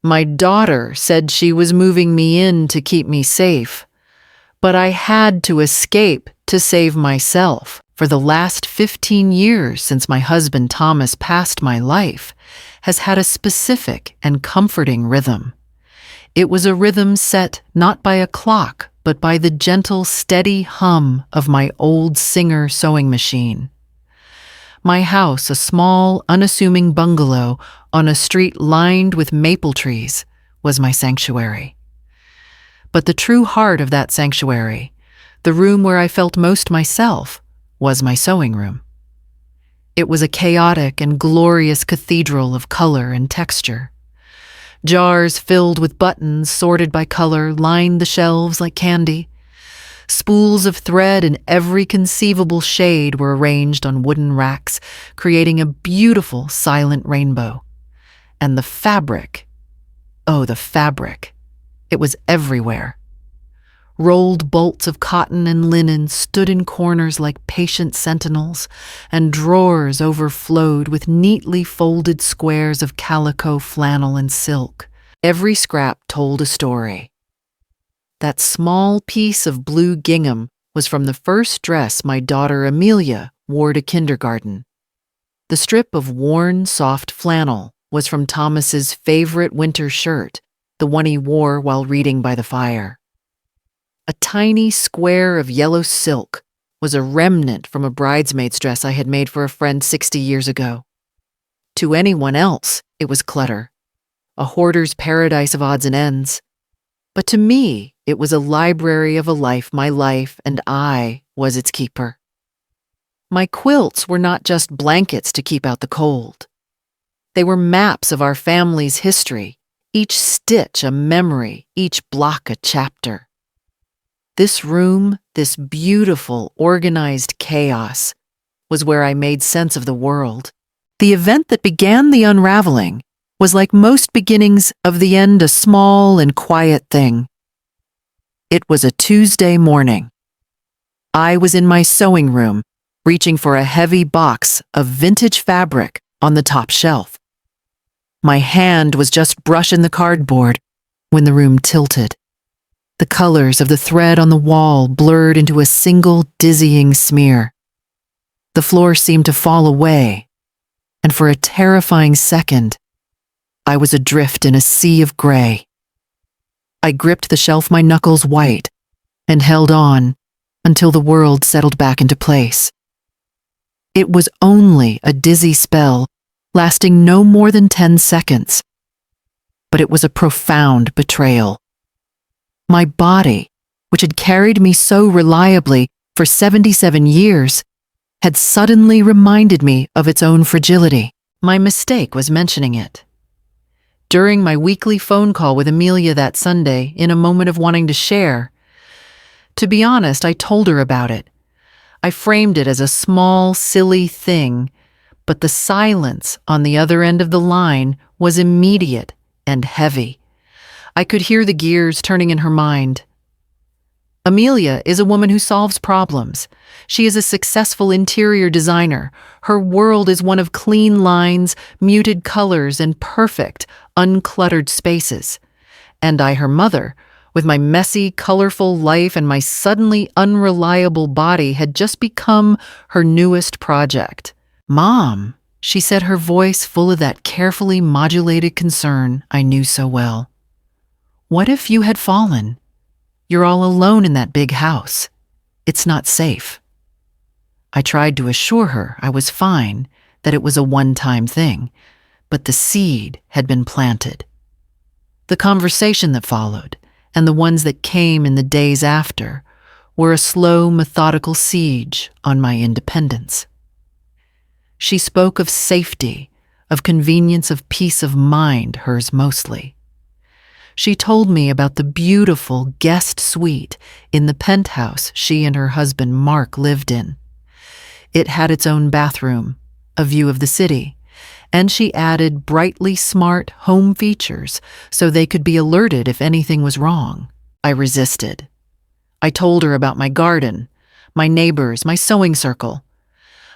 My daughter said she was moving me in to keep me safe, but I had to escape to save myself. For the last 15 years since my husband Thomas passed, my life has had a specific and comforting rhythm. It was a rhythm set not by a clock, but by the gentle, steady hum of my old Singer sewing machine. My house, a small, unassuming bungalow on a street lined with maple trees, was my sanctuary. But the true heart of that sanctuary, the room where I felt most myself, was my sewing room. It was a chaotic and glorious cathedral of color and texture. Jars filled with buttons sorted by color lined the shelves like candy. Spools of thread in every conceivable shade were arranged on wooden racks, creating a beautiful silent rainbow. And the fabric, oh, the fabric, it was everywhere. Rolled bolts of cotton and linen stood in corners like patient sentinels, and drawers overflowed with neatly folded squares of calico, flannel, and silk. Every scrap told a story. That small piece of blue gingham was from the first dress my daughter Amelia wore to kindergarten. The strip of worn, soft flannel was from Thomas's favorite winter shirt, the one he wore while reading by the fire. A tiny square of yellow silk was a remnant from a bridesmaid's dress I had made for a friend 60 years ago. To anyone else, it was clutter, a hoarder's paradise of odds and ends. But to me, it was a library of a life, my life, and I was its keeper. My quilts were not just blankets to keep out the cold. They were maps of our family's history, each stitch a memory, each block a chapter. This room, this beautiful, organized chaos, was where I made sense of the world. The event that began the unraveling was, like most beginnings of the end, a small and quiet thing. It was a Tuesday morning. I was in my sewing room, reaching for a heavy box of vintage fabric on the top shelf. My hand was just brushing the cardboard when the room tilted. The colors of the thread on the wall blurred into a single dizzying smear. The floor seemed to fall away, and for a terrifying second, I was adrift in a sea of gray. I gripped the shelf, my knuckles white, and held on until the world settled back into place. It was only a dizzy spell, lasting no more than 10 seconds. But it was a profound betrayal. My body, which had carried me so reliably for 77 years, had suddenly reminded me of its own fragility. My mistake was mentioning it. During my weekly phone call with Amelia that Sunday, in a moment of wanting to share, to be honest, I told her about it. I framed it as a small, silly thing, but the silence on the other end of the line was immediate and heavy. I could hear the gears turning in her mind. Amelia is a woman who solves problems. She is a successful interior designer. Her world is one of clean lines, muted colors, and perfect, uncluttered spaces. And I, her mother, with my messy, colorful life and my suddenly unreliable body, had just become her newest project. "Mom," she said, her voice full of that carefully modulated concern I knew so well. "What if you had fallen? You're all alone in that big house. It's not safe." I tried to assure her I was fine, that it was a one-time thing, but the seed had been planted. The conversation that followed, and the ones that came in the days after, were a slow, methodical siege on my independence. She spoke of safety, of convenience, of peace of mind, hers mostly. She told me about the beautiful guest suite in the penthouse she and her husband Mark lived in. It had its own bathroom, a view of the city, and she added brightly smart home features so they could be alerted if anything was wrong. I resisted. I told her about my garden, my neighbors, my sewing circle.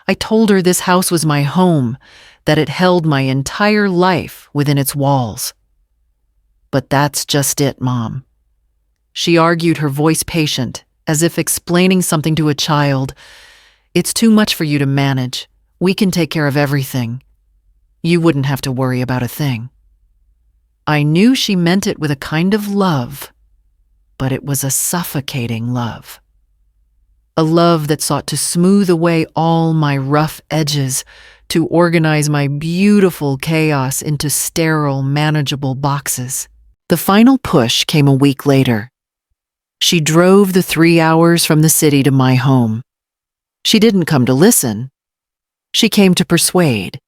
I told her this house was my home, that it held my entire life within its walls. But that's just it, Mom. She argued, her voice patient, as if explaining something to a child. It's too much for you to manage. We can take care of everything. You wouldn't have to worry about a thing. I knew she meant it with a kind of love, but it was a suffocating love. A love that sought to smooth away all my rough edges, to organize my beautiful chaos into sterile, manageable boxes. The final push came a week later. She drove the 3 hours from the city to my home. She didn't come to listen. She came to persuade.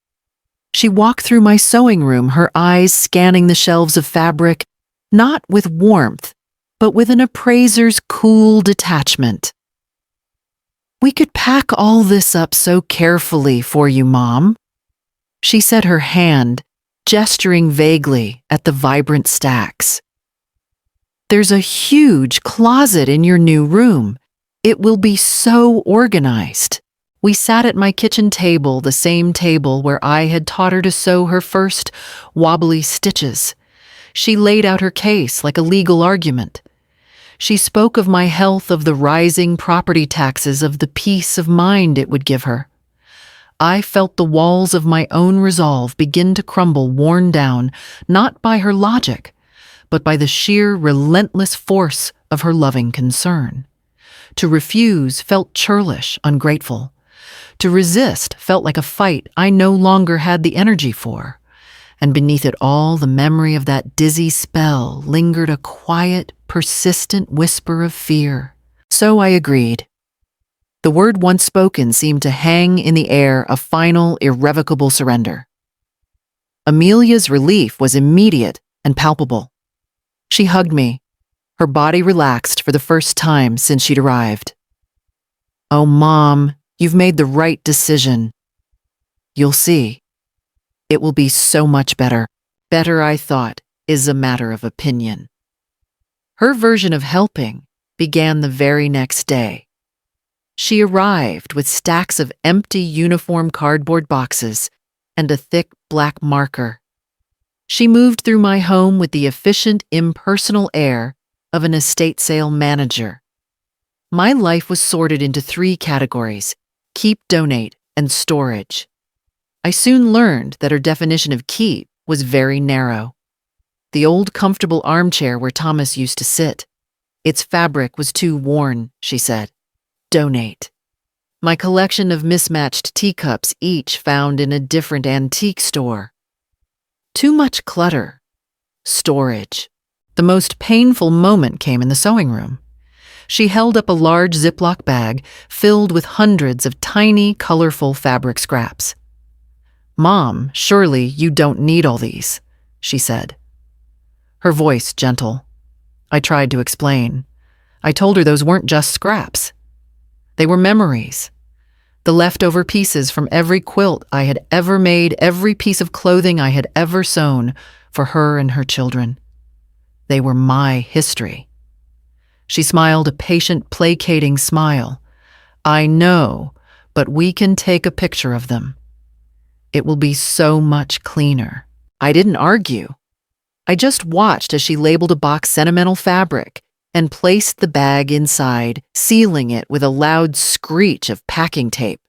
She walked through my sewing room, her eyes scanning the shelves of fabric, not with warmth, but with an appraiser's cool detachment. We could pack all this up so carefully for you, Mom. She said, her hand gesturing vaguely at the vibrant stacks. There's a huge closet in your new room. It will be so organized. We sat at my kitchen table, the same table where I had taught her to sew her first wobbly stitches. She laid out her case like a legal argument. She spoke of my health, of the rising property taxes, of the peace of mind it would give her. I felt the walls of my own resolve begin to crumble, worn down, not by her logic, but by the sheer, relentless force of her loving concern. To refuse felt churlish, ungrateful. To resist felt like a fight I no longer had the energy for. And beneath it all, the memory of that dizzy spell lingered, a quiet, persistent whisper of fear. So I agreed. The word once spoken seemed to hang in the air, a final, irrevocable surrender. Amelia's relief was immediate and palpable. She hugged me, her body relaxed for the first time since she'd arrived. "Oh, Mom, you've made the right decision. You'll see. It will be so much better." Better, I thought, is a matter of opinion. Her version of helping began the very next day. She arrived with stacks of empty uniform cardboard boxes and a thick black marker. She moved through my home with the efficient, impersonal air of an estate sale manager. My life was sorted into 3 categories: keep, donate, and storage. I soon learned that her definition of keep was very narrow. The old comfortable armchair where Thomas used to sit. Its fabric was too worn, she said. Donate. My collection of mismatched teacups, each found in a different antique store. Too much clutter. Storage. The most painful moment came in the sewing room. She held up a large Ziploc bag filled with hundreds of tiny, colorful fabric scraps. "Mom, surely you don't need all these," she said. Her voice gentle. I tried to explain. I told her those weren't just scraps. They were memories. The leftover pieces from every quilt I had ever made, every piece of clothing I had ever sewn for her and her children. They were my history. She smiled a patient, placating smile. "I know, but we can take a picture of them. It will be so much cleaner." I didn't argue. I just watched as she labeled a box sentimental fabric and placed the bag inside, sealing it with a loud screech of packing tape.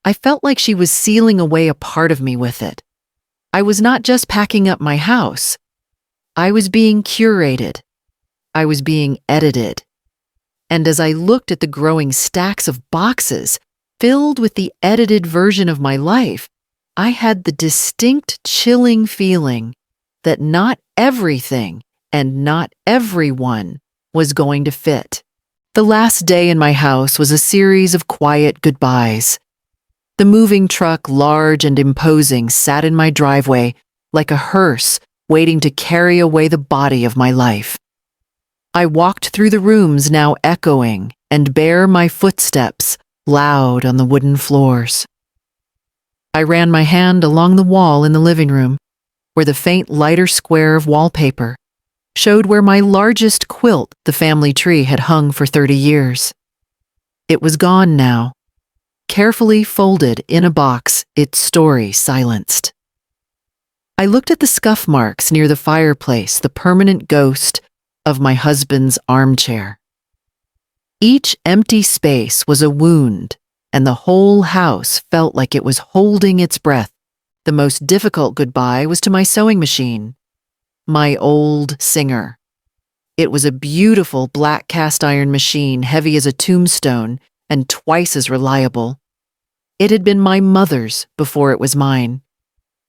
I felt like she was sealing away a part of me with it. I was not just packing up my house. I was being curated. I was being edited. And as I looked at the growing stacks of boxes filled with the edited version of my life, I had the distinct, chilling feeling that not everything and not everyone was going to fit. The last day in my house was a series of quiet goodbyes. The moving truck, large and imposing, sat in my driveway like a hearse waiting to carry away the body of my life. I walked through the rooms, now echoing, and bare my footsteps loud on the wooden floors. I ran my hand along the wall in the living room, where the faint lighter square of wallpaper showed where my largest quilt, the family tree, had hung for 30 years. It was gone now, carefully folded in a box, its story silenced. I looked at the scuff marks near the fireplace, the permanent ghost of my husband's armchair. Each empty space was a wound, and the whole house felt like it was holding its breath. The most difficult goodbye was to my sewing machine, my old Singer. It was a beautiful black cast iron machine, heavy as a tombstone and twice as reliable. It had been my mother's before it was mine.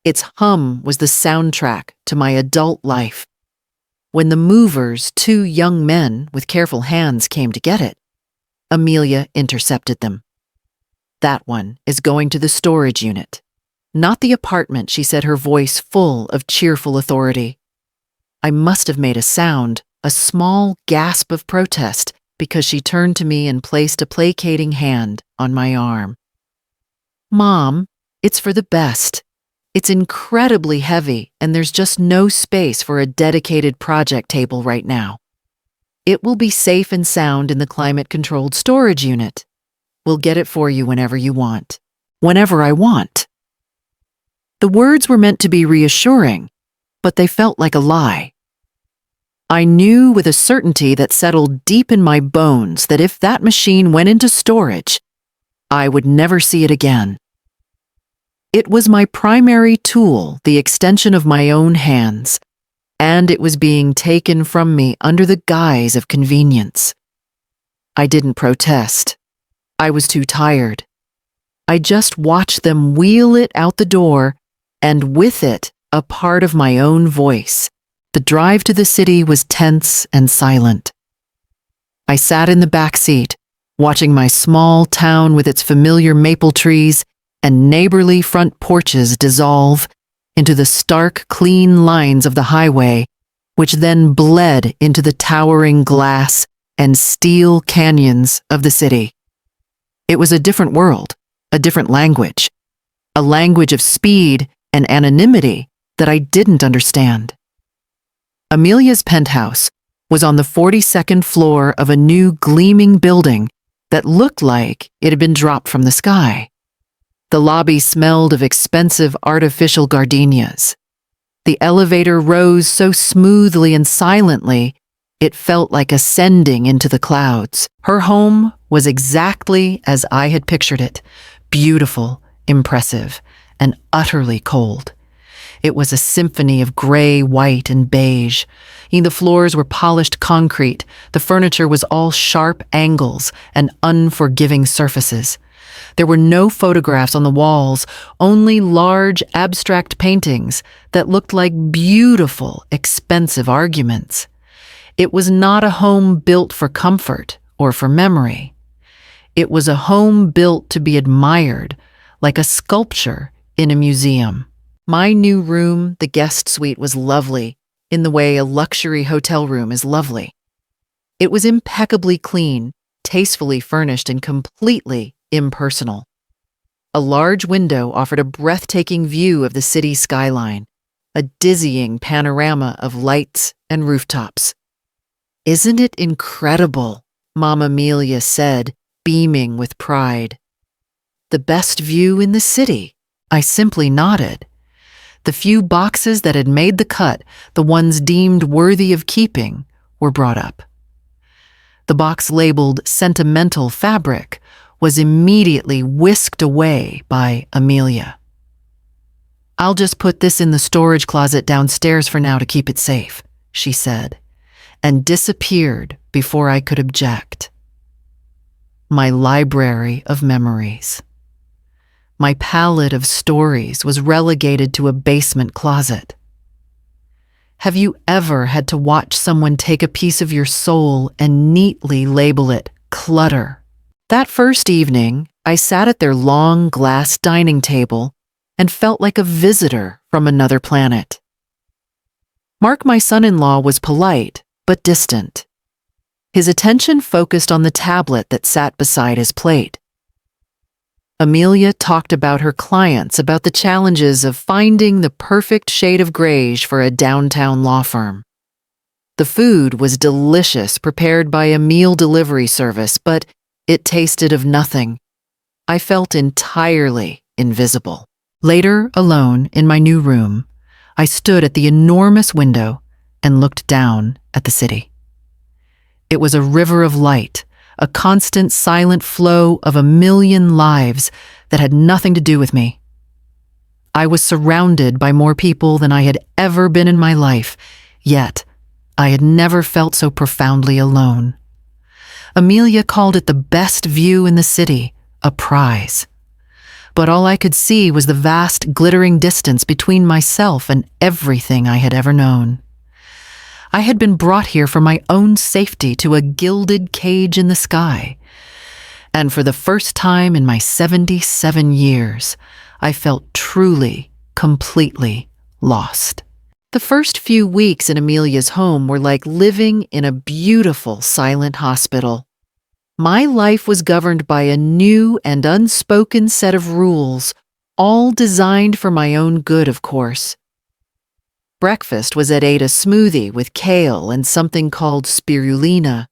Its hum was the soundtrack to my adult life. When the movers, two young men with careful hands, came to get it, Amelia intercepted them. "That one is going to the storage unit. Not the apartment," she said, her voice full of cheerful authority. I must have made a sound, a small gasp of protest, because she turned to me and placed a placating hand on my arm. "Mom, it's for the best. It's incredibly heavy, and there's just no space for a dedicated project table right now. It will be safe and sound in the climate-controlled storage unit. We'll get it for you whenever you want. Whenever I want." The words were meant to be reassuring, but they felt like a lie. I knew with a certainty that settled deep in my bones that if that machine went into storage, I would never see it again. It was my primary tool, the extension of my own hands, and it was being taken from me under the guise of convenience. I didn't protest. I was too tired. I just watched them wheel it out the door, and with it, a part of my own voice. The drive to the city was tense and silent. I sat in the back seat, watching my small town with its familiar maple trees and neighborly front porches dissolve into the stark, clean lines of the highway, which then bled into the towering glass and steel canyons of the city. It was a different world, a different language, a language of speed and anonymity that I didn't understand. Amelia's penthouse was on the 42nd floor of a new gleaming building that looked like it had been dropped from the sky. The lobby smelled of expensive artificial gardenias. The elevator rose so smoothly and silently, it felt like ascending into the clouds. Her home was exactly as I had pictured it, beautiful, impressive, and utterly cold. It was a symphony of gray, white, and beige. The floors were polished concrete. The furniture was all sharp angles and unforgiving surfaces. There were no photographs on the walls, only large abstract paintings that looked like beautiful, expensive arguments. It was not a home built for comfort or for memory. It was a home built to be admired, like a sculpture in a museum. My new room, the guest suite, was lovely, in the way a luxury hotel room is lovely. It was impeccably clean, tastefully furnished, and completely impersonal. A large window offered a breathtaking view of the city skyline, a dizzying panorama of lights and rooftops. "Isn't it incredible?" Mom Amelia said, beaming with pride. "The best view in the city." I simply nodded. The few boxes that had made the cut, the ones deemed worthy of keeping, were brought up. The box labeled "sentimental fabric" was immediately whisked away by Amelia. "I'll just put this in the storage closet downstairs for now to keep it safe," she said, and disappeared before I could object. My library of memories. My palette of stories was relegated to a basement closet. Have you ever had to watch someone take a piece of your soul and neatly label it clutter? That first evening, I sat at their long glass dining table and felt like a visitor from another planet. Mark, my son-in-law, was polite but distant. His attention focused on the tablet that sat beside his plate. Amelia talked about her clients, about the challenges of finding the perfect shade of grayish for a downtown law firm. The food was delicious, prepared by a meal delivery service, but it tasted of nothing. I felt entirely invisible. Later, alone in my new room, I stood at the enormous window and looked down at the city. It was a river of light, a constant silent flow of a million lives that had nothing to do with me. I was surrounded by more people than I had ever been in my life, yet I had never felt so profoundly alone. Amelia called it the best view in the city, a prize. But all I could see was the vast, glittering distance between myself and everything I had ever known. I had been brought here for my own safety to a gilded cage in the sky. And for the first time in my 77 years, I felt truly, completely lost. The first few weeks in Amelia's home were like living in a beautiful silent hospital. My life was governed by a new and unspoken set of rules, all designed for my own good, of course. Breakfast was at 8 a smoothie with kale and something called spirulina,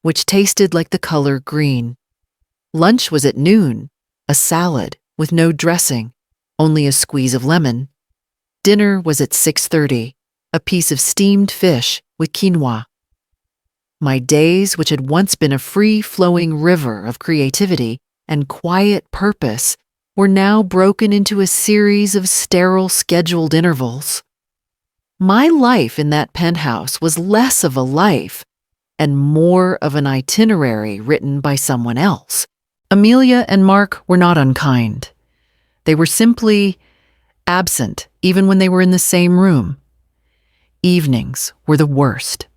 which tasted like the color green. Lunch was at noon, a salad with no dressing, only a squeeze of lemon. Dinner was at 6:30, a piece of steamed fish with quinoa. My days, which had once been a free-flowing river of creativity and quiet purpose, were now broken into a series of sterile scheduled intervals. My life in that penthouse was less of a life and more of an itinerary written by someone else. Amelia and Mark were not unkind. They were simply absent, even when they were in the same room. Evenings were the worst.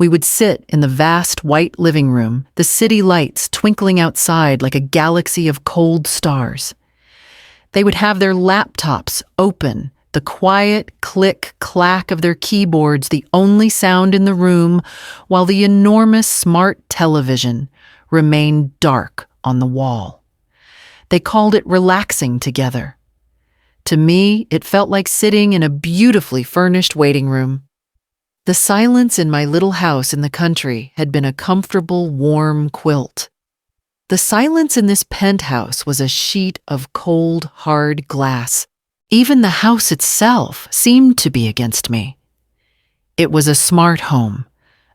We would sit in the vast white living room, the city lights twinkling outside like a galaxy of cold stars. They would have their laptops open, the quiet click-clack of their keyboards the only sound in the room, while the enormous smart television remained dark on the wall. They called it relaxing together. To me, it felt like sitting in a beautifully furnished waiting room. The silence in my little house in the country had been a comfortable, warm quilt. The silence in this penthouse was a sheet of cold, hard glass. Even the house itself seemed to be against me. It was a smart home,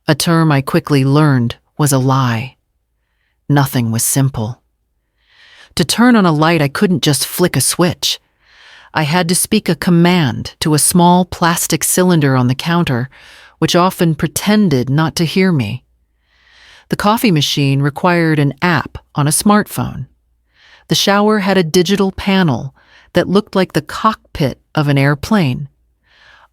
a term I quickly learned was a lie. Nothing was simple. To turn on a light, I couldn't just flick a switch. I had to speak a command to a small plastic cylinder on the counter, which often pretended not to hear me. The coffee machine required an app on a smartphone. The shower had a digital panel that looked like the cockpit of an airplane.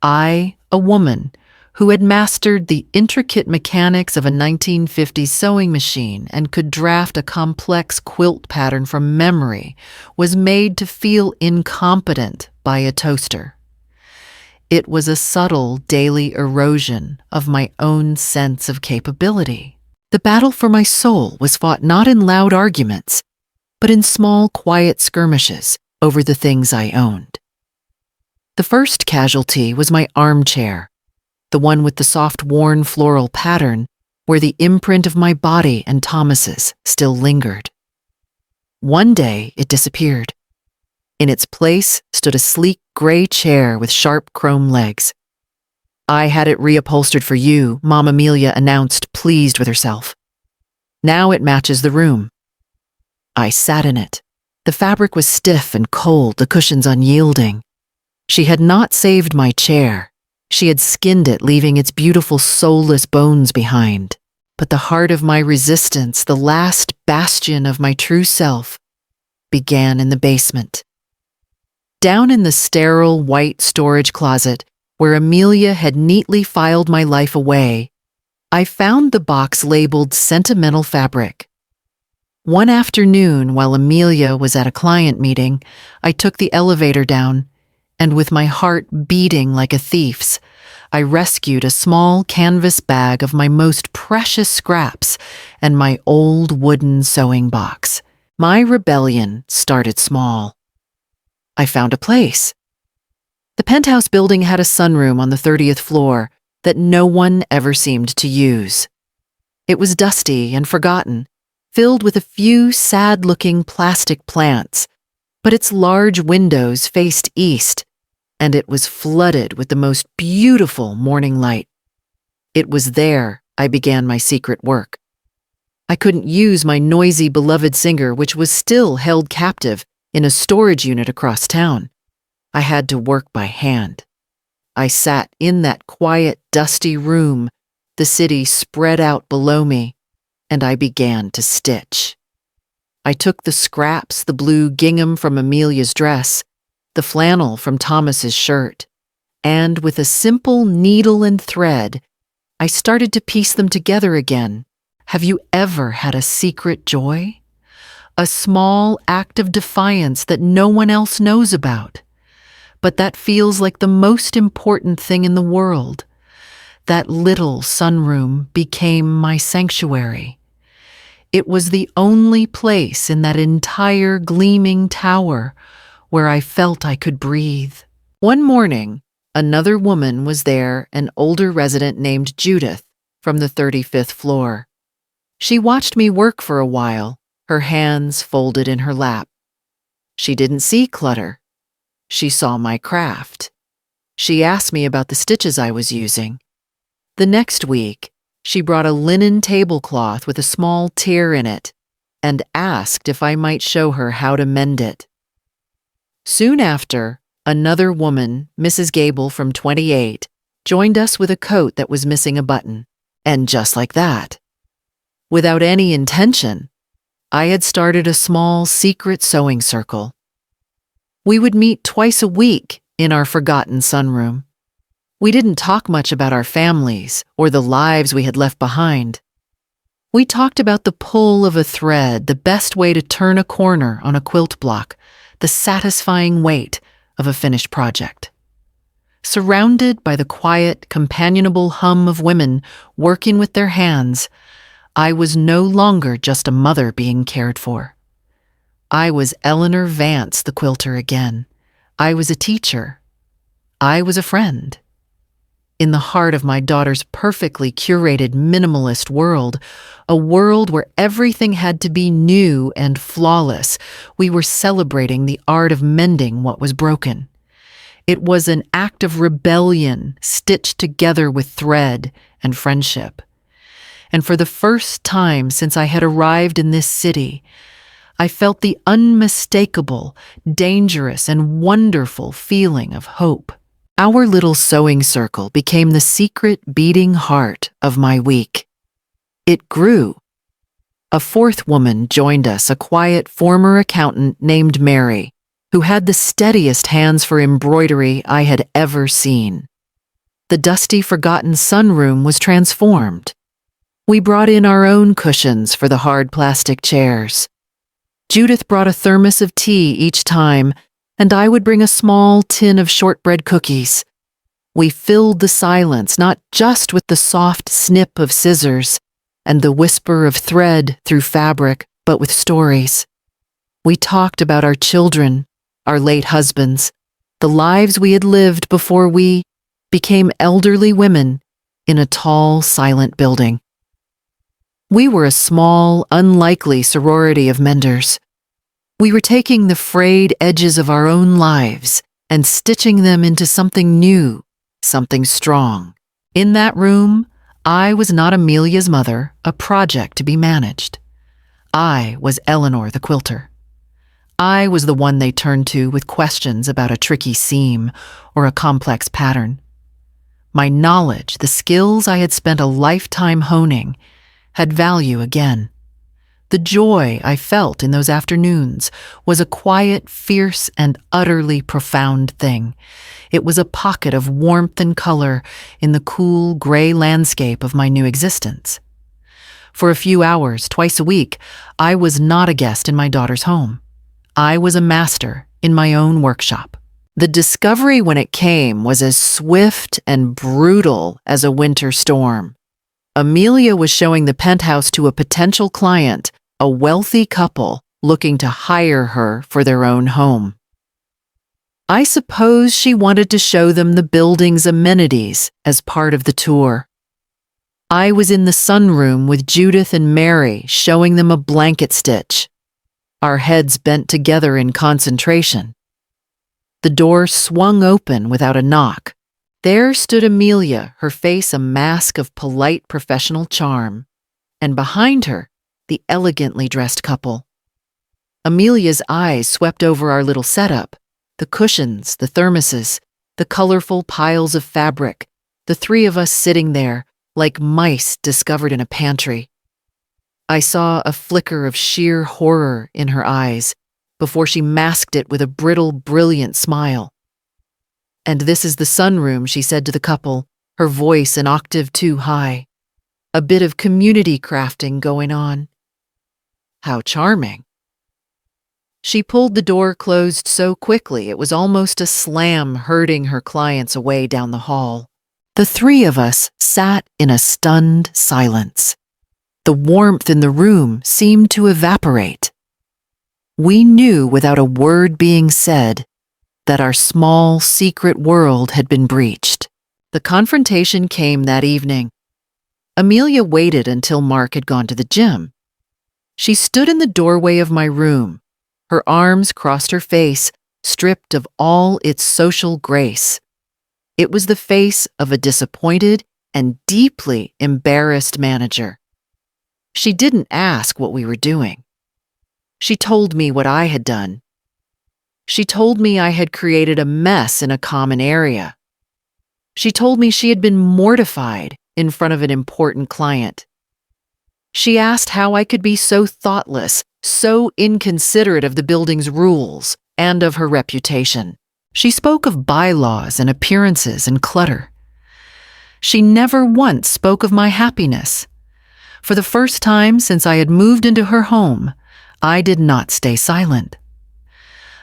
I, a woman who had mastered the intricate mechanics of a 1950s sewing machine and could draft a complex quilt pattern from memory, was made to feel incompetent by a toaster. It was a subtle daily erosion of my own sense of capability. The battle for my soul was fought not in loud arguments, but in small, quiet skirmishes over the things I owned. The first casualty was my armchair, the one with the soft, worn floral pattern where the imprint of my body and Thomas's still lingered. One day, it disappeared. In its place stood a sleek gray chair with sharp chrome legs. "I had it reupholstered for you," Mom Amelia announced, pleased with herself. "Now it matches the room." I sat in it. The fabric was stiff and cold, the cushions unyielding. She had not saved my chair. She had skinned it, leaving its beautiful soulless bones behind. But the heart of my resistance, the last bastion of my true self, began in the basement. Down in the sterile white storage closet, where Amelia had neatly filed my life away, I found the box labeled sentimental fabric. One afternoon, while Amelia was at a client meeting, I took the elevator down, and with my heart beating like a thief's, I rescued a small canvas bag of my most precious scraps and my old wooden sewing box. My rebellion started small. I found a place. The penthouse building had a sunroom on the 30th floor that no one ever seemed to use. It was dusty and forgotten, filled with a few sad-looking plastic plants, but its large windows faced east, and it was flooded with the most beautiful morning light. It was there I began my secret work. I couldn't use my noisy, beloved singer, which was still held captive in a storage unit across town. I had to work by hand. I sat in that quiet, dusty room, the city spread out below me, and I began to stitch. I took the scraps, the blue gingham from Amelia's dress, the flannel from Thomas's shirt, and with a simple needle and thread, I started to piece them together again. Have you ever had a secret joy? A small act of defiance that no one else knows about, but that feels like the most important thing in the world. That little sunroom became my sanctuary. It was the only place in that entire gleaming tower where I felt I could breathe. One morning, another woman was there, an older resident named Judith from the 35th floor. She watched me work for a while, her hands folded in her lap. She didn't see clutter. She saw my craft. She asked me about the stitches I was using. The next week, she brought a linen tablecloth with a small tear in it and asked if I might show her how to mend it. Soon after, another woman, Mrs. Gable from 28, joined us with a coat that was missing a button. And just like that, without any intention, I had started a small secret sewing circle. We would meet twice a week in our forgotten sunroom. We didn't talk much about our families or the lives we had left behind. We talked about the pull of a thread, the best way to turn a corner on a quilt block, the satisfying weight of a finished project. Surrounded by the quiet, companionable hum of women working with their hands, I was no longer just a mother being cared for. I was Eleanor Vance, the quilter, again. I was a teacher. I was a friend. In the heart of my daughter's perfectly curated minimalist world, a world where everything had to be new and flawless, we were celebrating the art of mending what was broken. It was an act of rebellion stitched together with thread and friendship. And for the first time since I had arrived in this city, I felt the unmistakable, dangerous, and wonderful feeling of hope. Our little sewing circle became the secret beating heart of my week. It grew. A fourth woman joined us, a quiet former accountant named Mary, who had the steadiest hands for embroidery I had ever seen. The dusty, forgotten sunroom was transformed. We brought in our own cushions for the hard plastic chairs. Judith brought a thermos of tea each time, and I would bring a small tin of shortbread cookies. We filled the silence not just with the soft snip of scissors and the whisper of thread through fabric, but with stories. We talked about our children, our late husbands, the lives we had lived before we became elderly women in a tall, silent building. We were a small, unlikely sorority of menders. We were taking the frayed edges of our own lives and stitching them into something new, something strong. In that room, I was not Amelia's mother, a project to be managed. I was Eleanor the quilter. I was the one they turned to with questions about a tricky seam or a complex pattern. My knowledge, the skills I had spent a lifetime honing, had value again. The joy I felt in those afternoons was a quiet, fierce, and utterly profound thing. It was a pocket of warmth and color in the cool, gray landscape of my new existence. For a few hours, twice a week, I was not a guest in my daughter's home. I was a master in my own workshop. The discovery when it came was as swift and brutal as a winter storm. Amelia was showing the penthouse to a potential client, a wealthy couple looking to hire her for their own home. I suppose she wanted to show them the building's amenities as part of the tour. I was in the sunroom with Judith and Mary showing them a blanket stitch, our heads bent together in concentration. The door swung open without a knock. There stood Amelia, her face a mask of polite professional charm, and behind her, the elegantly dressed couple. Amelia's eyes swept over our little setup, the cushions, the thermoses, the colorful piles of fabric, the three of us sitting there like mice discovered in a pantry. I saw a flicker of sheer horror in her eyes before she masked it with a brittle, brilliant smile. "And this is the sunroom," she said to the couple, her voice an octave too high. "A bit of community crafting going on." "How charming." She pulled the door closed so quickly it was almost a slam, herding her clients away down the hall. The three of us sat in a stunned silence. The warmth in the room seemed to evaporate. We knew without a word being said that our small, secret world had been breached. The confrontation came that evening. Amelia waited until Mark had gone to the gym. She stood in the doorway of my room, her arms crossed her face, stripped of all its social grace. It was the face of a disappointed and deeply embarrassed manager. She didn't ask what we were doing. She told me what I had done. She told me I had created a mess in a common area. She told me she had been mortified in front of an important client. She asked how I could be so thoughtless, so inconsiderate of the building's rules and of her reputation. She spoke of bylaws and appearances and clutter. She never once spoke of my happiness. For the first time since I had moved into her home, I did not stay silent.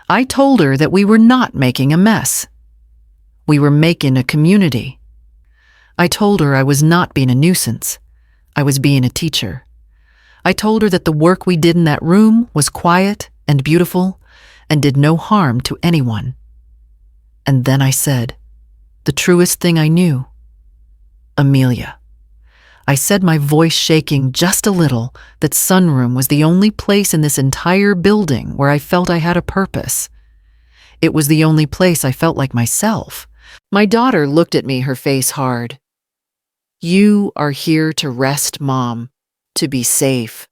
I told her that we were not making a mess. We were making a community. I told her I was not being a nuisance. I was being a teacher. I told her that the work we did in that room was quiet and beautiful and did no harm to anyone. And then I said, the truest thing I knew, "Amelia." I said, my voice shaking just a little, that sunroom was the only place in this entire building where I felt I had a purpose. It was the only place I felt like myself. My daughter looked at me, her face hard. "You are here to rest, Mom, to be safe,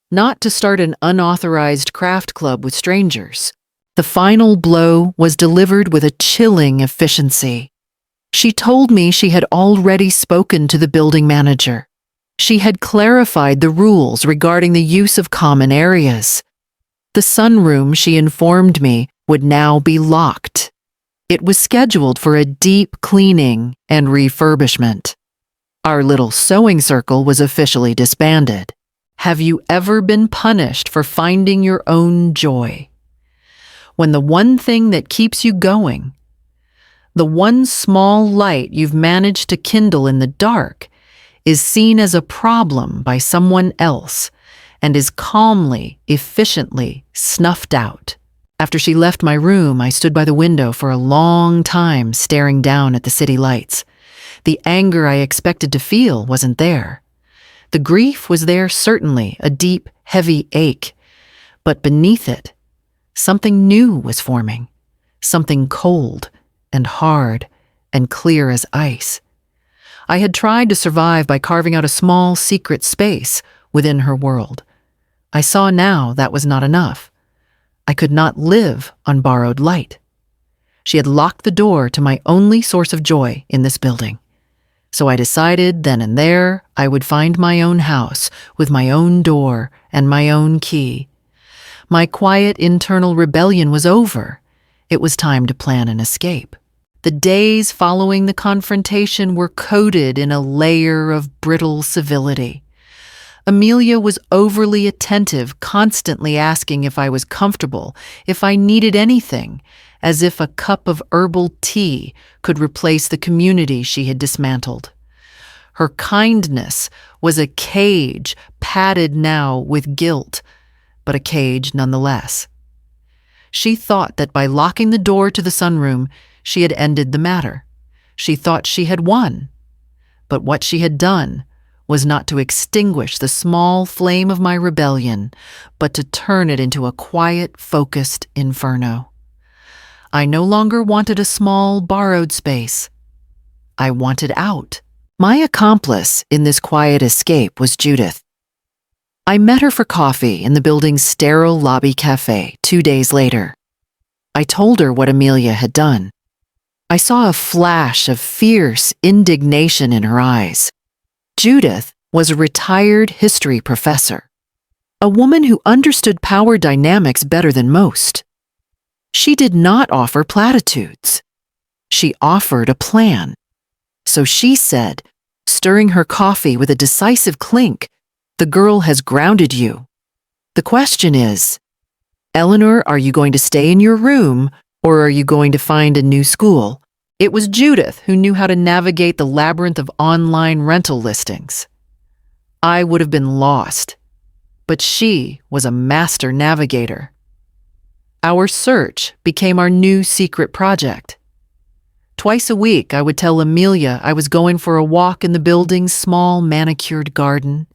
not to start an unauthorized craft club with strangers." The final blow was delivered with a chilling efficiency. She told me she had already spoken to the building manager. She had clarified the rules regarding the use of common areas. The sunroom, she informed me, would now be locked. It was scheduled for a deep cleaning and refurbishment. Our little sewing circle was officially disbanded. Have you ever been punished for finding your own joy? When the one thing that keeps you going, the one small light you've managed to kindle in the dark, is seen as a problem by someone else and is calmly, efficiently snuffed out. After she left my room, I stood by the window for a long time staring down at the city lights. The anger I expected to feel wasn't there. The grief was there, certainly, a deep, heavy ache. But beneath it, something new was forming, something cold and hard and clear as ice. I had tried to survive by carving out a small, secret space within her world. I saw now that was not enough. I could not live on borrowed light. She had locked the door to my only source of joy in this building. So I decided then and there I would find my own house with my own door and my own key. My quiet internal rebellion was over. It was time to plan an escape. The days following the confrontation were coated in a layer of brittle civility. Amelia was overly attentive, constantly asking if I was comfortable, if I needed anything, as if a cup of herbal tea could replace the community she had dismantled. Her kindness was a cage padded now with guilt, but a cage nonetheless. She thought that by locking the door to the sunroom, she had ended the matter. She thought she had won. But what she had done was not to extinguish the small flame of my rebellion, but to turn it into a quiet, focused inferno. I no longer wanted a small, borrowed space. I wanted out. My accomplice in this quiet escape was Judith. I met her for coffee in the building's sterile lobby cafe 2 days later. I told her what Amelia had done. I saw a flash of fierce indignation in her eyes. Judith was a retired history professor, a woman who understood power dynamics better than most. She did not offer platitudes. She offered a plan. So she said, stirring her coffee with a decisive clink, "The girl has grounded you. The question is, Eleanor, are you going to stay in your room, or are you going to find a new school?" It was Judith who knew how to navigate the labyrinth of online rental listings. I would have been lost, but she was a master navigator. Our search became our new secret project. Twice a week, I would tell Amelia I was going for a walk in the building's small manicured garden.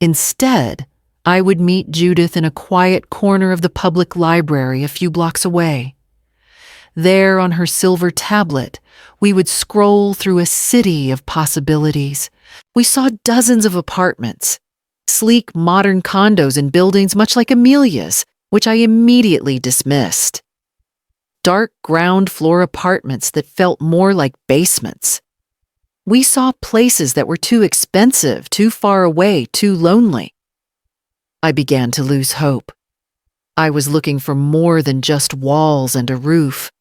Instead, I would meet Judith in a quiet corner of the public library a few blocks away. There on her silver tablet, we would scroll through a city of possibilities. We saw dozens of apartments, sleek modern condos and buildings much like Amelia's, which I immediately dismissed. Dark ground floor apartments that felt more like basements. We saw places that were too expensive, too far away, too lonely. I began to lose hope. I was looking for more than just walls and a roof.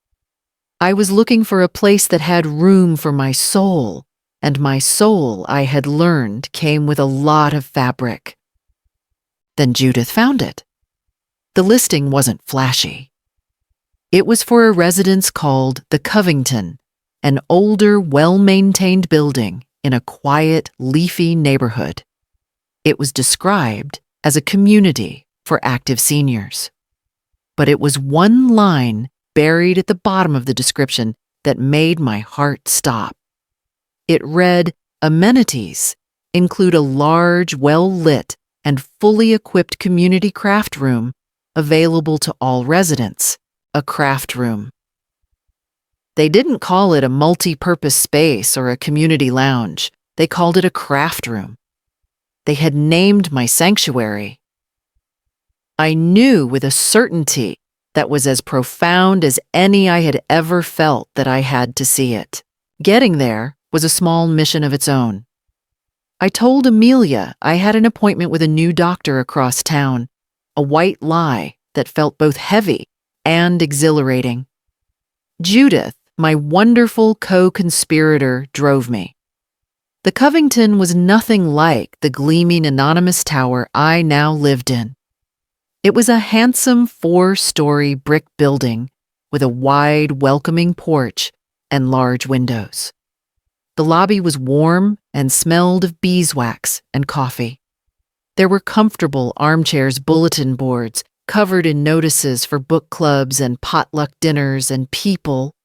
I was looking for a place that had room for my soul, and my soul, I had learned, came with a lot of fabric. Then Judith found it. The listing wasn't flashy. It was for a residence called the Covington, an older, well-maintained building in a quiet, leafy neighborhood. It was described as a community for active seniors. But it was one line buried at the bottom of the description that made my heart stop. It read, "Amenities include a large, well-lit, and fully equipped community craft room available to all residents, a craft room." They didn't call it a multi-purpose space or a community lounge. They called it a craft room. They had named my sanctuary. I knew with a certainty that was as profound as any I had ever felt that I had to see it. Getting there was a small mission of its own. I told Amelia I had an appointment with a new doctor across town, a white lie that felt both heavy and exhilarating. Judith, my wonderful co-conspirator, drove me. The Covington was nothing like the gleaming anonymous tower I now lived in. It was a handsome 4-story brick building with a wide, welcoming porch and large windows. The lobby was warm and smelled of beeswax and coffee. There were comfortable armchairs, bulletin boards covered in notices for book clubs and potluck dinners, and people,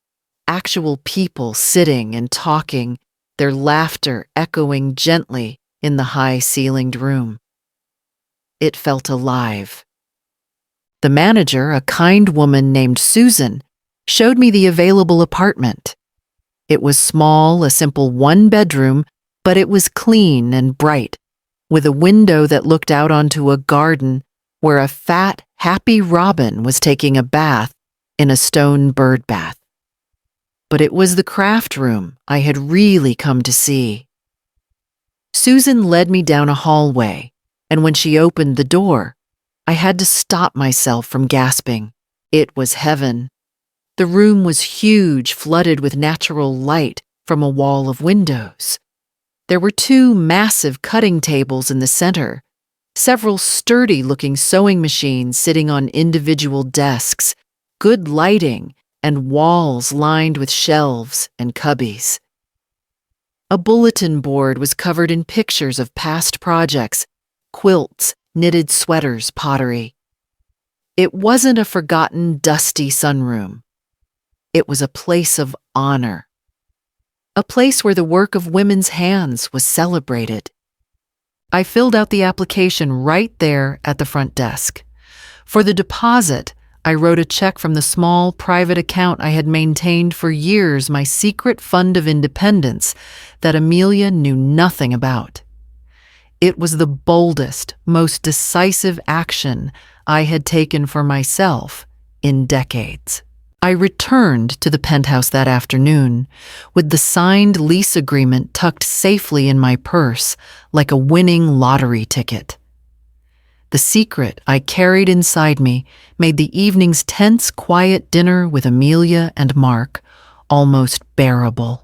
actual people sitting and talking, their laughter echoing gently in the high-ceilinged room. It felt alive. The manager, a kind woman named Susan, showed me the available apartment. It was small, a simple one-bedroom, but it was clean and bright, with a window that looked out onto a garden where a fat, happy robin was taking a bath in a stone bird bath. But it was the craft room I had really come to see. Susan led me down a hallway, and when she opened the door, I had to stop myself from gasping. It was heaven. The room was huge, flooded with natural light from a wall of windows. There were 2 massive cutting tables in the center, several sturdy-looking sewing machines sitting on individual desks, good lighting, and walls lined with shelves and cubbies. A bulletin board was covered in pictures of past projects, quilts, knitted sweaters, pottery. It wasn't a forgotten, dusty sunroom. It was a place of honor, a place where the work of women's hands was celebrated. I filled out the application right there at the front desk. For the deposit, I wrote a check from the small private account I had maintained for years, my secret fund of independence that Amelia knew nothing about. It was the boldest, most decisive action I had taken for myself in decades. I returned to the penthouse that afternoon with the signed lease agreement tucked safely in my purse like a winning lottery ticket. The secret I carried inside me made the evening's tense, quiet dinner with Amelia and Mark almost bearable.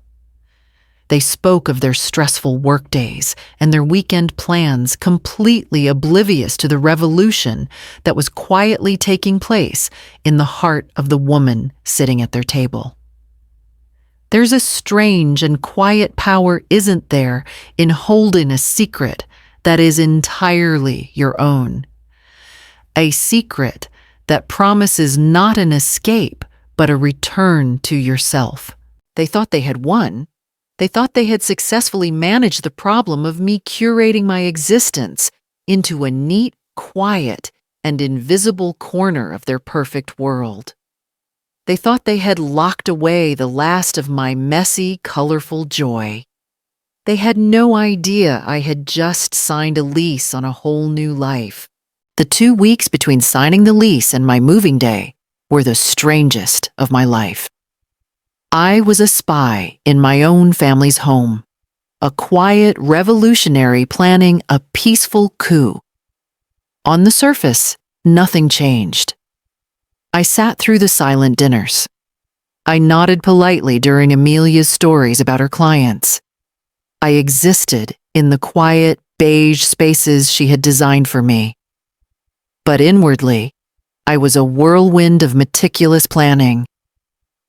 They spoke of their stressful workdays and their weekend plans, completely oblivious to the revolution that was quietly taking place in the heart of the woman sitting at their table. There's a strange and quiet power, isn't there, in holding a secret that is entirely your own. A secret that promises not an escape, but a return to yourself. They thought they had won. They thought they had successfully managed the problem of me curating my existence into a neat, quiet, and invisible corner of their perfect world. They thought they had locked away the last of my messy, colorful joy. They had no idea I had just signed a lease on a whole new life. The 2 weeks between signing the lease and my moving day were the strangest of my life. I was a spy in my own family's home, a quiet revolutionary planning a peaceful coup. On the surface, nothing changed. I sat through the silent dinners. I nodded politely during Amelia's stories about her clients. I existed in the quiet, beige spaces she had designed for me. But inwardly, I was a whirlwind of meticulous planning.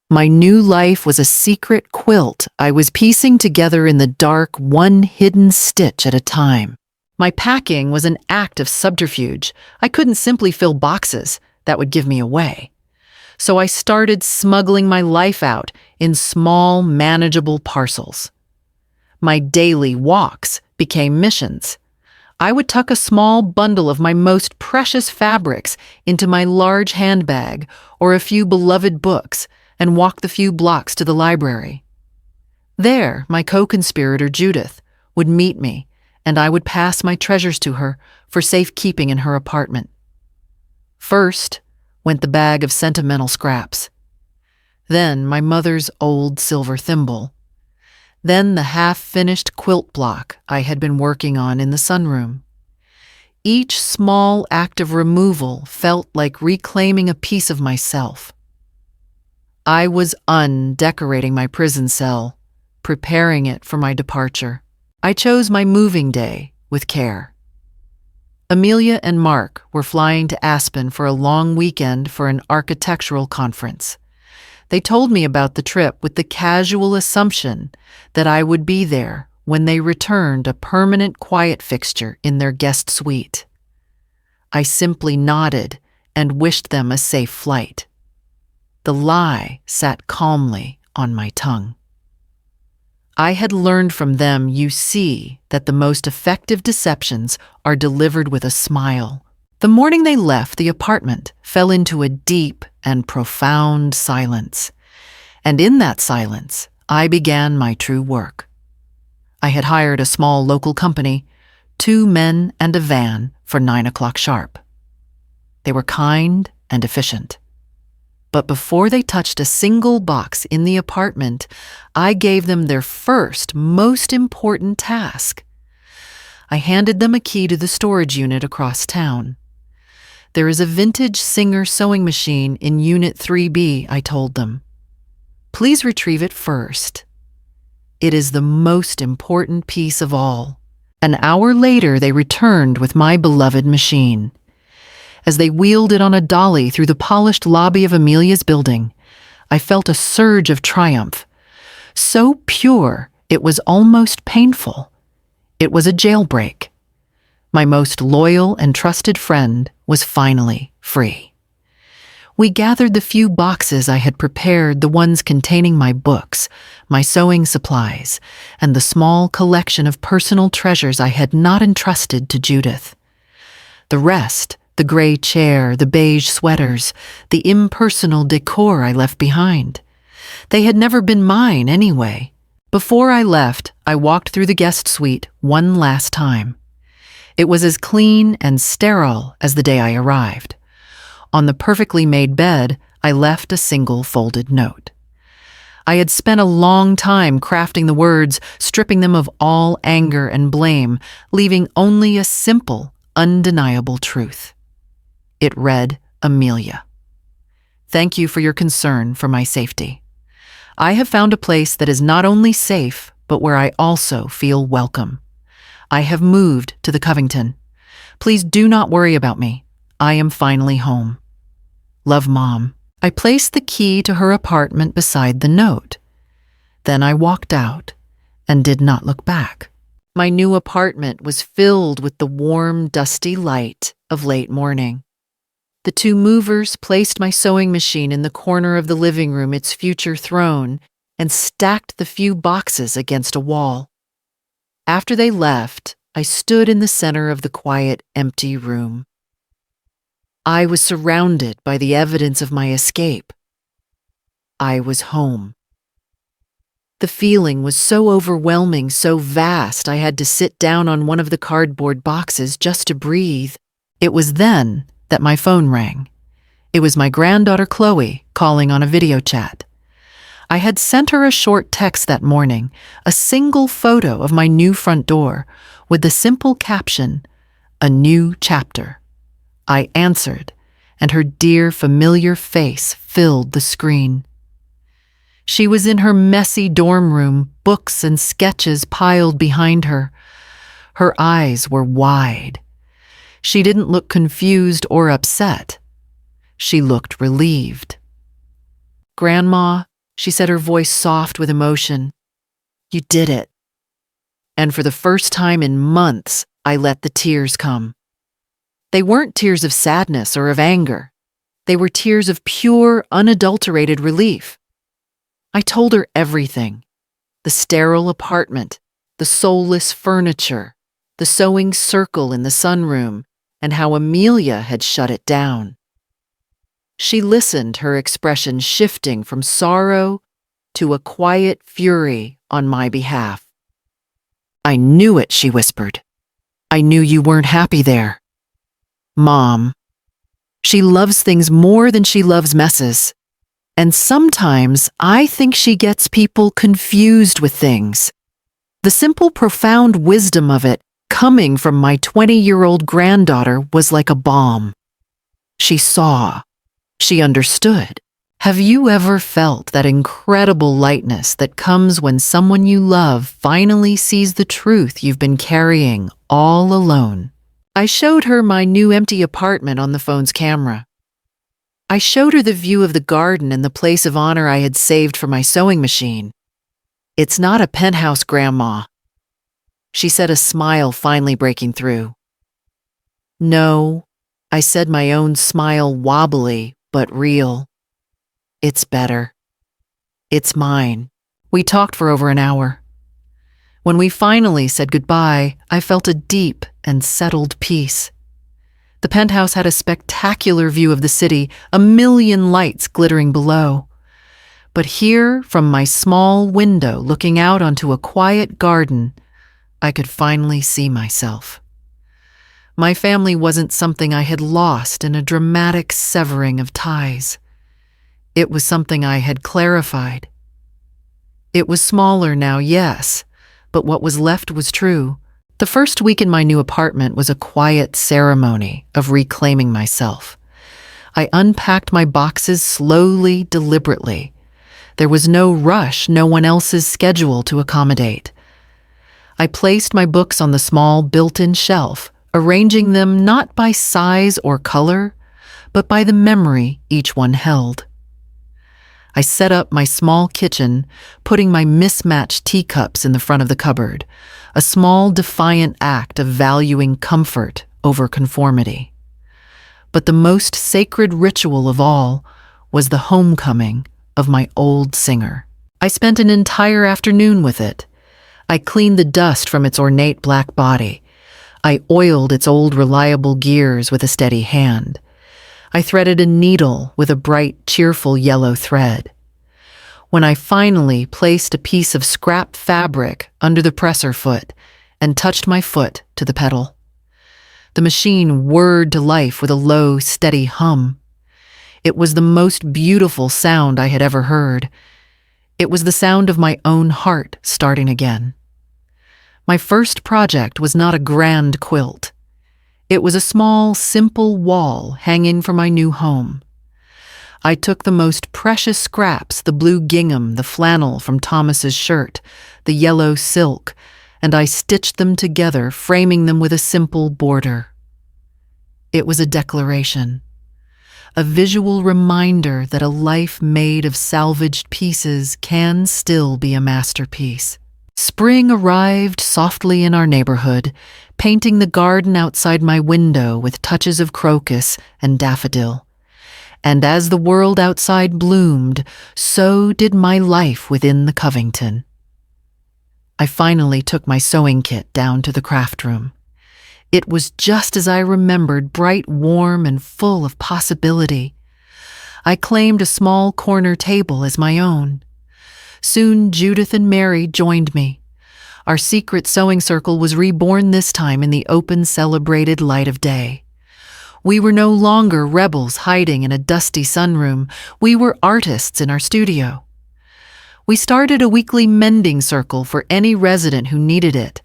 My new life was a secret quilt I was piecing together in the dark, one hidden stitch at a time. My packing was an act of subterfuge. I couldn't simply fill boxes. That would give me away. So I started smuggling my life out in small, manageable parcels. My daily walks became missions. I would tuck a small bundle of my most precious fabrics into my large handbag or a few beloved books and walk the few blocks to the library. There, my co-conspirator Judith would meet me, and I would pass my treasures to her for safekeeping in her apartment. First went the bag of sentimental scraps. Then my mother's old silver thimble. Then the half-finished quilt block I had been working on in the sunroom. Each small act of removal felt like reclaiming a piece of myself. I was undecorating my prison cell, preparing it for my departure. I chose my moving day with care. Amelia and Mark were flying to Aspen for a long weekend for an architectural conference. They told me about the trip with the casual assumption that I would be there when they returned, a permanent quiet fixture in their guest suite. I simply nodded and wished them a safe flight. The lie sat calmly on my tongue. I had learned from them, you see, that the most effective deceptions are delivered with a smile. The morning they left, the apartment fell into a deep and profound silence. And in that silence, I began my true work. I had hired a small local company, 2 men and a van for 9 o'clock sharp. They were kind and efficient. But before they touched a single box in the apartment, I gave them their first, most important task. I handed them a key to the storage unit across town. There is a vintage Singer sewing machine in Unit 3B, I told them. Please retrieve it first. It is the most important piece of all. An hour later, they returned with my beloved machine. As they wheeled it on a dolly through the polished lobby of Amelia's building, I felt a surge of triumph. So pure, it was almost painful. It was a jailbreak. My most loyal and trusted friend was finally free. We gathered the few boxes I had prepared, the ones containing my books, my sewing supplies, and the small collection of personal treasures I had not entrusted to Judith. The rest The gray chair, the beige sweaters, the impersonal decor I left behind. They had never been mine anyway. Before I left, I walked through the guest suite one last time. It was as clean and sterile as the day I arrived. On the perfectly made bed, I left a single folded note. I had spent a long time crafting the words, stripping them of all anger and blame, leaving only a simple, undeniable truth. It read, Amelia. Thank you for your concern for my safety. I have found a place that is not only safe, but where I also feel welcome. I have moved to the Covington. Please do not worry about me. I am finally home. Love, Mom. I placed the key to her apartment beside the note. Then I walked out and did not look back. My new apartment was filled with the warm, dusty light of late morning. The two movers placed my sewing machine in the corner of the living room, its future throne, and stacked the few boxes against a wall. After they left, I stood in the center of the quiet, empty room. I was surrounded by the evidence of my escape. I was home. The feeling was so overwhelming, so vast, I had to sit down on one of the cardboard boxes just to breathe. It was then that my phone rang. It was my granddaughter Chloe calling on a video chat. I had sent her a short text that morning, a single photo of my new front door, with the simple caption, "A new chapter." I answered, and her dear, familiar face filled the screen. She was in her messy dorm room, books and sketches piled behind her. Her eyes were wide. She didn't look confused or upset. She looked relieved. "Grandma," she said, her voice soft with emotion, "you did it." And for the first time in months, I let the tears come. They weren't tears of sadness or of anger. They were tears of pure, unadulterated relief. I told her everything. The sterile apartment, the soulless furniture, the sewing circle in the sunroom, and how Amelia had shut it down. She listened, her expression shifting from sorrow to a quiet fury on my behalf. "I knew it," she whispered. "I knew you weren't happy there. Mom, she loves things more than she loves messes. And sometimes I think she gets people confused with things." The simple, profound wisdom of it, coming from my 20-year-old granddaughter, was like a balm. She saw. She understood. Have you ever felt that incredible lightness that comes when someone you love finally sees the truth you've been carrying all alone? I showed her my new empty apartment on the phone's camera. I showed her the view of the garden and the place of honor I had saved for my sewing machine. "It's not a penthouse, Grandma," she said, a smile finally breaking through. "No," I said, my own smile wobbly but real. "It's better. It's mine." We talked for over an hour. When we finally said goodbye, I felt a deep and settled peace. The penthouse had a spectacular view of the city, a million lights glittering below. But here, from my small window looking out onto a quiet garden, I could finally see myself. My family wasn't something I had lost in a dramatic severing of ties. It was something I had clarified. It was smaller now, yes, but what was left was true. The first week in my new apartment was a quiet ceremony of reclaiming myself. I unpacked my boxes slowly, deliberately. There was no rush, no one else's schedule to accommodate. I placed my books on the small built-in shelf, arranging them not by size or color, but by the memory each one held. I set up my small kitchen, putting my mismatched teacups in the front of the cupboard, a small defiant act of valuing comfort over conformity. But the most sacred ritual of all was the homecoming of my old singer. I spent an entire afternoon with it. I cleaned the dust from its ornate black body. I oiled its old reliable gears with a steady hand. I threaded a needle with a bright, cheerful yellow thread. When I finally placed a piece of scrap fabric under the presser foot and touched my foot to the pedal, the machine whirred to life with a low, steady hum. It was the most beautiful sound I had ever heard. It was the sound of my own heart starting again. My first project was not a grand quilt. It was a small, simple wall hanging for my new home. I took the most precious scraps, the blue gingham, the flannel from Thomas's shirt, the yellow silk, and I stitched them together, framing them with a simple border. It was a declaration, a visual reminder that a life made of salvaged pieces can still be a masterpiece. Spring arrived softly in our neighborhood, painting the garden outside my window with touches of crocus and daffodil. And as the world outside bloomed, so did my life within the Covington. I finally took my sewing kit down to the craft room. It was just as I remembered, bright, warm, and full of possibility. I claimed a small corner table as my own. Soon Judith and Mary joined me. Our secret sewing circle was reborn this time in the open, celebrated light of day. We were no longer rebels hiding in a dusty sunroom. We were artists in our studio. We started a weekly mending circle for any resident who needed it,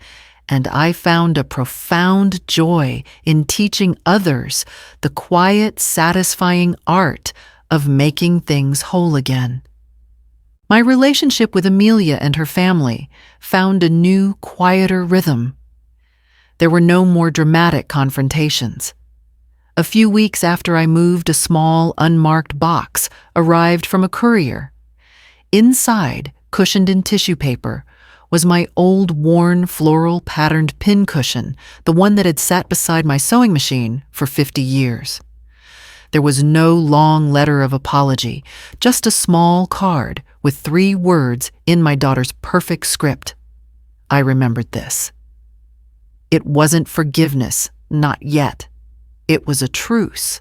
and I found a profound joy in teaching others the quiet, satisfying art of making things whole again. My relationship with Amelia and her family found a new, quieter rhythm. There were no more dramatic confrontations. A few weeks after I moved, a small, unmarked box arrived from a courier. Inside, cushioned in tissue paper, was my old, worn, floral-patterned pincushion, the one that had sat beside my sewing machine for 50 years. There was no long letter of apology, just a small card with 3 words in my daughter's perfect script. I remembered this. It wasn't forgiveness, not yet. It was a truce,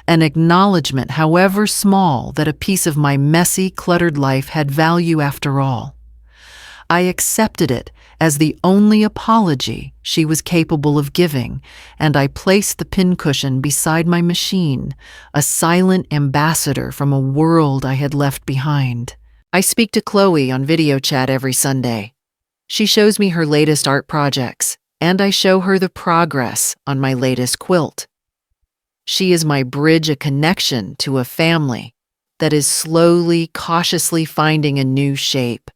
an acknowledgement, however small, that a piece of my messy, cluttered life had value after all. I accepted it as the only apology she was capable of giving, and I placed the pincushion beside my machine, a silent ambassador from a world I had left behind. I speak to Chloe on video chat every Sunday. She shows me her latest art projects, and I show her the progress on my latest quilt. She is my bridge, a connection to a family that is slowly, cautiously finding a new shape.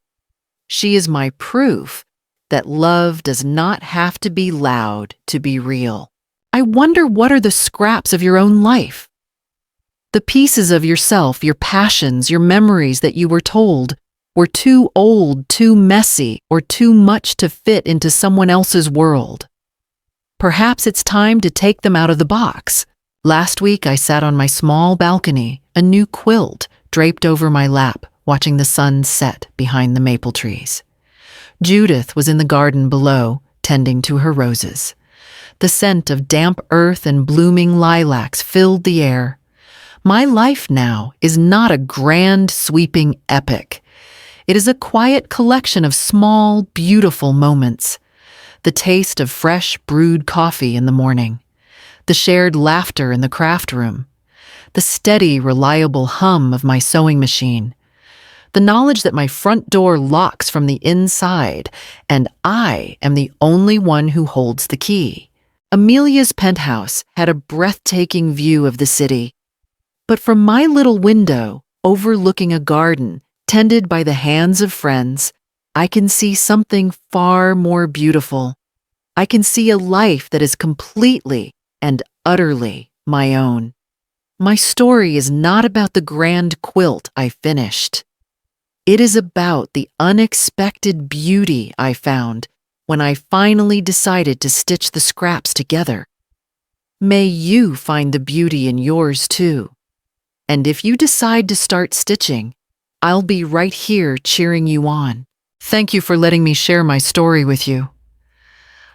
She is my proof that love does not have to be loud to be real. I wonder, what are the scraps of your own life? The pieces of yourself, your passions, your memories that you were told were too old, too messy, or too much to fit into someone else's world. Perhaps it's time to take them out of the box. Last week I sat on my small balcony, a new quilt draped over my lap, watching the sun set behind the maple trees. Judith was in the garden below, tending to her roses. The scent of damp earth and blooming lilacs filled the air. My life now is not a grand, sweeping epic. It is a quiet collection of small, beautiful moments. The taste of fresh brewed coffee in the morning, the shared laughter in the craft room, the steady, reliable hum of my sewing machine, the knowledge that my front door locks from the inside, and I am the only one who holds the key. Amelia's penthouse had a breathtaking view of the city, but from my little window, overlooking a garden tended by the hands of friends, I can see something far more beautiful. I can see a life that is completely and utterly my own. My story is not about the grand quilt I finished. It is about the unexpected beauty I found when I finally decided to stitch the scraps together. May you find the beauty in yours too. And if you decide to start stitching, I'll be right here cheering you on. Thank you for letting me share my story with you.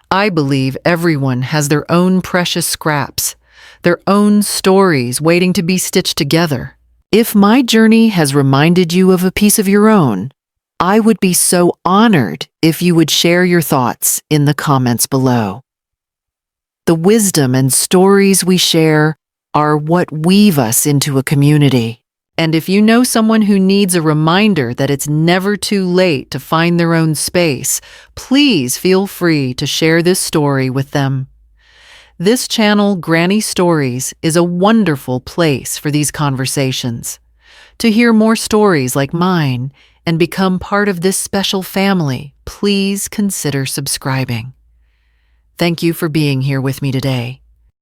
I believe everyone has their own precious scraps, their own stories waiting to be stitched together. If my journey has reminded you of a piece of your own, I would be so honored if you would share your thoughts in the comments below. The wisdom and stories we share are what weave us into a community. And if you know someone who needs a reminder that it's never too late to find their own space, please feel free to share this story with them. This channel, Granny Stories, is a wonderful place for these conversations. To hear more stories like mine and become part of this special family, please consider subscribing. Thank you for being here with me today.